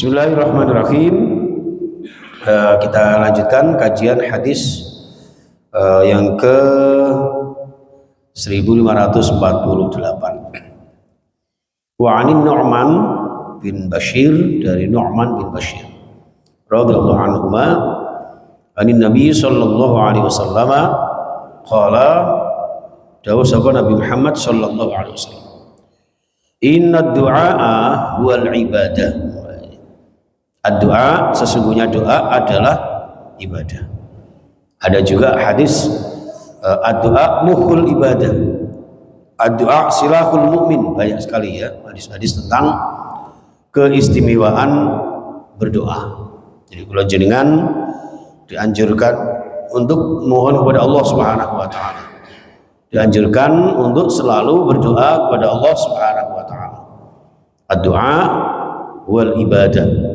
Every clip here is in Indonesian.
Bismillahirrahmanirrahim. Kita lanjutkan kajian hadis yang ke 1548. Wa 'anin Nu'man bin Bashir, dari Nu'man bin Bashir radhiyallahu anhuma, anin Nabi sallallahu alaihi wasallam qala, dawuh sapa Nabi Muhammad sallallahu alaihi wasallam, inna du'a huwal ibadah. Ad-du'a, sesungguhnya doa adalah ibadah. Ada juga hadis ad-du'a mukhul ibadah, ad-du'a silahul mu'min. Banyak sekali ya hadis-hadis tentang keistimewaan berdoa. Jadi kalau jenengan dianjurkan untuk mohon kepada Allah Subhanahu wa taala, dianjurkan untuk selalu berdoa kepada Allah Subhanahu wa taala. Ad-du'a wal ibadah,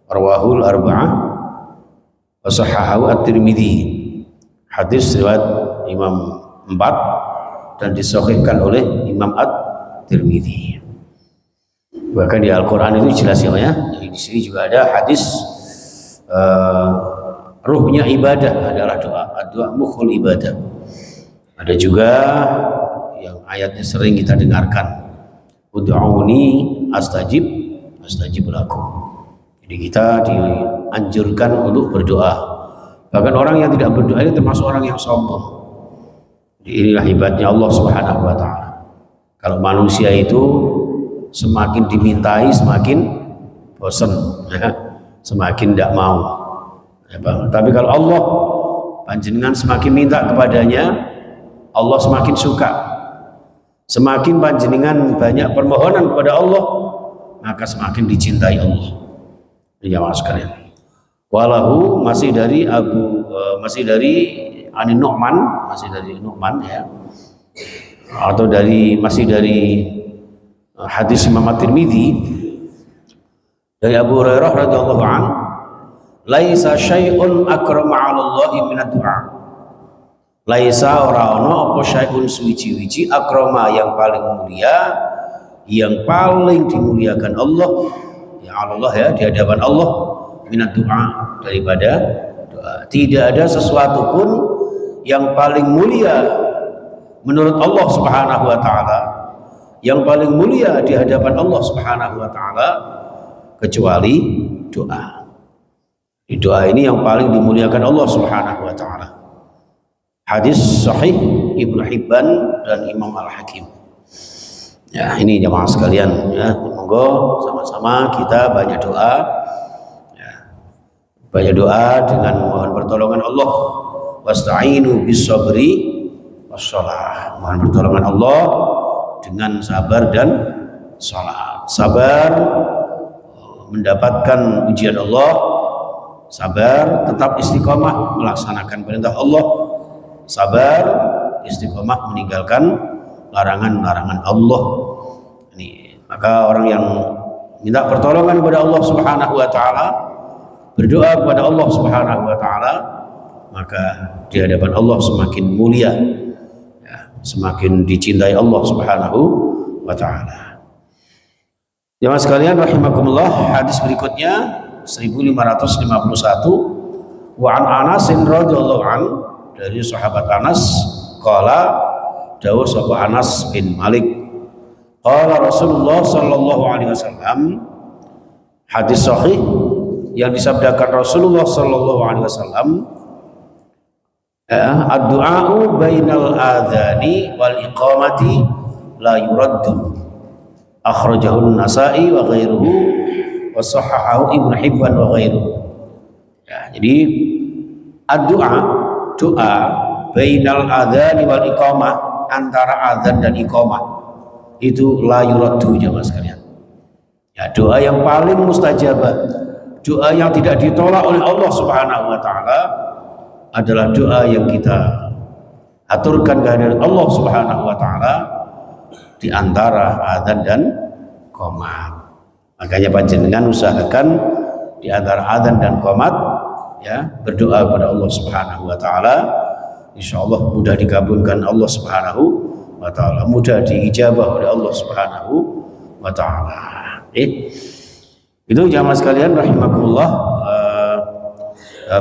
rawahul arba'ah wa sahahahu at-Tirmidzi. Hadis riwayat Imam 4 dan disahihkan oleh Imam at-Tirmidzi. Bahkan di Al-Qur'an itu jelas ya. Di sini juga ada hadis ruhnya ibadah adalah doa. Doa mukhul ibadah. Ada juga yang ayatnya sering kita dengarkan, ud'uni astajib lakum. Jadi kita dianjurkan untuk berdoa. Bahkan orang yang tidak berdoa itu termasuk orang yang sombong. Jadi inilah hebatnya Allah Subhanahu wa taala. Kalau manusia itu semakin dimintai semakin bosan, ya, semakin tidak mau. Ya, tapi kalau Allah panjenengan semakin minta kepadanya, Allah semakin suka. Semakin panjenengan banyak permohonan kepada Allah, maka semakin dicintai Allah. Jamaah sekalian. Walahu, masih dari Anin Nu'man, masih dari Nu'man ya. Atau masih dari hadis Imam At-Tirmidzi dari Abu Hurairah radhiyallahu anhu, laisa syai'un akrama 'ala Allahi min ad-du'a. Laisa ora ana apa syai'un suwiji-wiji akrama yang paling mulia, yang paling dimuliakan Allah ya Allah ya, di hadapan Allah, minat doa, daripada doa. Tidak ada sesuatu pun yang paling mulia menurut Allah Subhanahu wa taala, yang paling mulia di hadapan Allah Subhanahu wa taala, kecuali doa. Di doa ini yang paling dimuliakan Allah Subhanahu wa taala. Hadis sahih Ibnu Hibban dan Imam Al-Hakim. Ya, ini jamaah sekalian ya, monggo sama-sama kita banyak doa ya. Banyak doa dengan mohon pertolongan Allah. Wasta'inu bis sabri wassalah. Mohon pertolongan Allah dengan sabar dan salat. Sabar mendapatkan ujian Allah, sabar tetap istiqomah melaksanakan perintah Allah, sabar istiqomah meninggalkan larangan-larangan Allah. Ini maka orang yang minta pertolongan kepada Allah Subhanahu wa taala, berdoa kepada Allah Subhanahu wa taala, maka di hadapan Allah semakin mulia ya, semakin dicintai Allah Subhanahu wa taala. Jemaah sekalian rahimakumullah, hadis berikutnya 1551, wa an Anas radhiyallahu anhu, dari sahabat Anas, qala, dawuh sapa Anas bin Malik, qala Rasulullah sallallahu alaihi wasallam, hadis sahih yang disabdakan Rasulullah sallallahu alaihi wasallam, ad-du'a'u bainal adhani wal iqamati la yuraddu, akhrajahu an-Nasa'i wa ghairuhu wa sahahahu Ibnu Hibban wa ghairuhu. Ya, jadi ad-du'a, doa bainal adhani wal iqamah, antara azan dan iqamah, itu la yuraddu jamaah sekalian. Ya, doa yang paling mustajabah, doa yang tidak ditolak oleh Allah Subhanahu wa taala adalah doa yang kita aturkan kehadirat Allah Subhanahu wa taala di antara azan dan qomat. Makanya panjenengan usahakan di antara azan dan qomat ya, berdoa kepada Allah Subhanahu wa taala. Insyaallah mudah dikabulkan Allah Subhanahu wa taala, mudah diijabah oleh Allah Subhanahu wa taala. Itu jamaah sekalian rahimakumullah,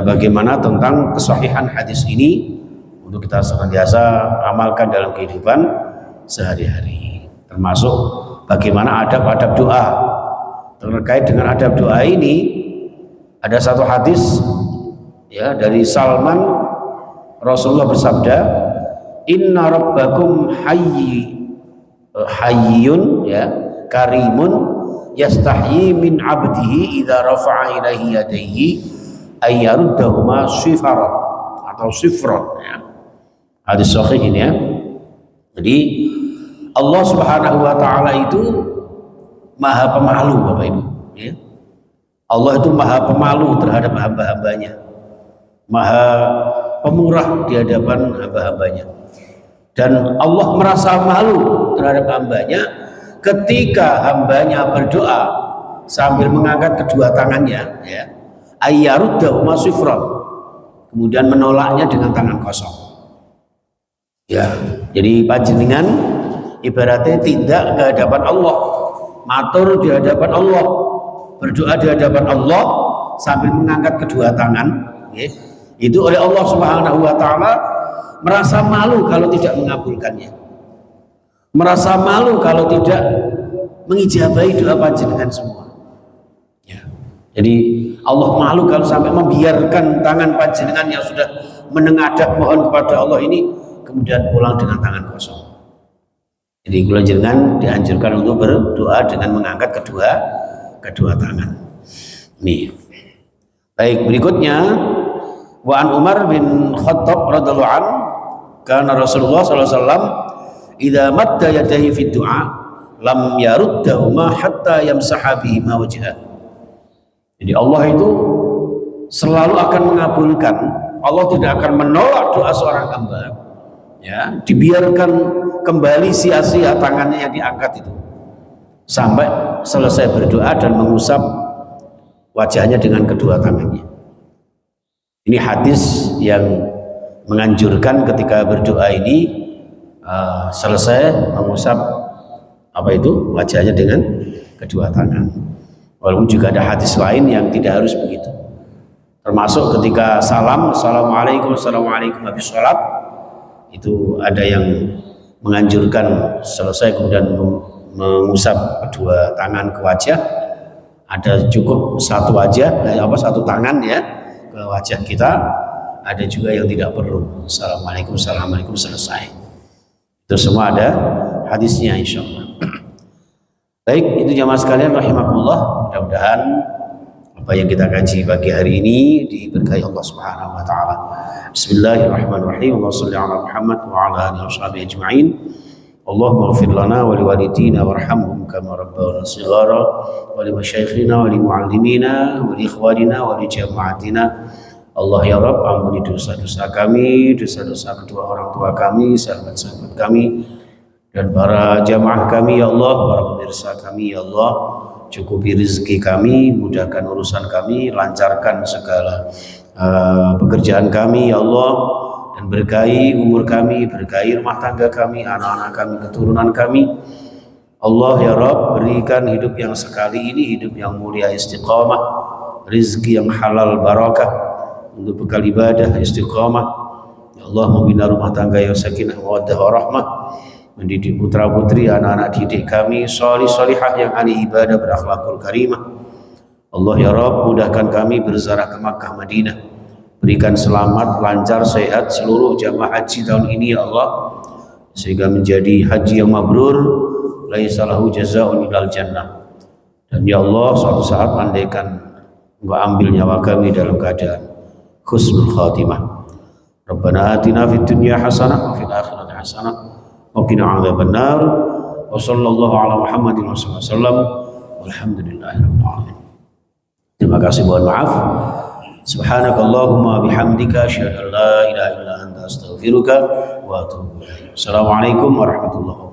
bagaimana tentang kesahihan hadis ini untuk kita senantiasa amalkan dalam kehidupan sehari-hari. Termasuk bagaimana adab-adab doa. Terkait dengan adab doa ini ada satu hadis ya dari Salman, Rasulullah bersabda, "Inna rabbakum hayyun ya karimun yastahyi min abdihi idza rafa'a ilaihi yadayhi ay yaruddahuma sifran atau sifran ya." Hadis sahih ini ya. Jadi Allah Subhanahu wa taala itu Maha Pemalu Bapak Ibu ya. Allah itu Maha Pemalu terhadap hamba-hambanya, Maha Pemurah di hadapan hamba-hambanya, dan Allah merasa malu terhadap hambanya ketika hambanya berdoa sambil mengangkat kedua tangannya ya, ayyaruddahu sifran, kemudian menolaknya dengan tangan kosong ya. Jadi panjenengan ibaratnya tidak ke hadapan Allah, matur di hadapan Allah, berdoa di hadapan Allah sambil mengangkat kedua tangan ya. Itu oleh Allah Subhanahu wa taala merasa malu kalau tidak mengabulkannya, merasa malu kalau tidak mengijabahi doa panjenengan semua ya. Jadi Allah malu kalau sampai membiarkan tangan panjenengan yang sudah menengadah mohon kepada Allah ini kemudian pulang dengan tangan kosong. Jadi kula jenengan dianjurkan untuk berdoa dengan mengangkat kedua tangan. Nih. Baik, berikutnya wa an Umar bin Khattab radhiyallahu an kana Rasulullah sallallahu alaihi wasallam idza madda yadayhi fi du'a lam yaruddahuma hatta yamsaha bihima wajhah. Jadi Allah itu selalu akan mengabulkan, Allah tidak akan menolak doa seorang hamba ya, dibiarkan kembali sia-sia tangannya yang diangkat itu sampai selesai berdoa dan mengusap wajahnya dengan kedua tangannya. Ini hadis yang menganjurkan ketika berdoa ini selesai mengusap apa itu wajahnya dengan kedua tangan. Walaupun juga ada hadis lain yang tidak harus begitu. Termasuk ketika salam, assalamualaikum, assalamualaikum habis sholat, itu ada yang menganjurkan selesai kemudian mengusap kedua tangan ke wajah. Ada cukup satu wajah, satu tangan ya ke wajah kita. Ada juga yang tidak perlu. Assalamualaikum, assalamualaikum selesai. Itu semua ada hadisnya insyaallah. Baik, itu jamaah sekalian rahimakumullah. Mudah-mudahan apa yang kita kaji pagi hari ini diberkahi Allah Subhanahu wa taala. Bismillahirrahmanirrahim. Allahumma shalli ala Muhammad wa ala alihi washabihi ajma'in. Allahumma ighfir lana wa liwalidina warhamhum kama rabbawna shighara wa li masyaykhina wa li muallimina wa li ikhwanina wa li jama'atina. Allah ya Rabb, ampuni dosa-dosa kami, dosa-dosa kedua orang tua kami, sahabat-sahabat kami, dan para jamaah kami ya Allah, para pemirsa kami ya Allah. Cukupi rezeki kami, mudahkan urusan kami, lancarkan segala pekerjaan kami ya Allah, dan berkahi umur kami, berkahi rumah tangga kami, anak-anak kami, keturunan kami. Allah ya Rabb, berikan hidup yang sekali ini hidup yang mulia istiqamah, rezeki yang halal barakah untuk bekal ibadah istiqamah. Ya Allah, membina rumah tangga yang sakinah mawaddah warahmah, mendidik putra putri anak-anak didik kami sholih sholihah yang ahli ibadah berakhlakul karimah. Allah ya Rabb, mudahkan kami berziarah ke Makkah Madinah, berikan selamat lancar sehat seluruh jamaah haji tahun ini ya Allah, sehingga menjadi haji yang mabrur laisa lahu jazaa'un ilal jannah. Dan ya Allah, suatu saat andaikan Engkau ambil nyawa kami dalam keadaan husnul khatimah. Rabbana atina fid dunya hasanah wa fil akhirati hasanah wa qina adzabannar. Wa sallallahu ala Muhammadin wasallam. Walhamdulillahirabbil alamin. Terima kasih, mohon maaf. Subhanakallahumma bihamdika asyhadu an la ilaha illa anta astaghfiruka wa atubu ilaik. Assalamualaikum warahmatullahi wabarakatuh.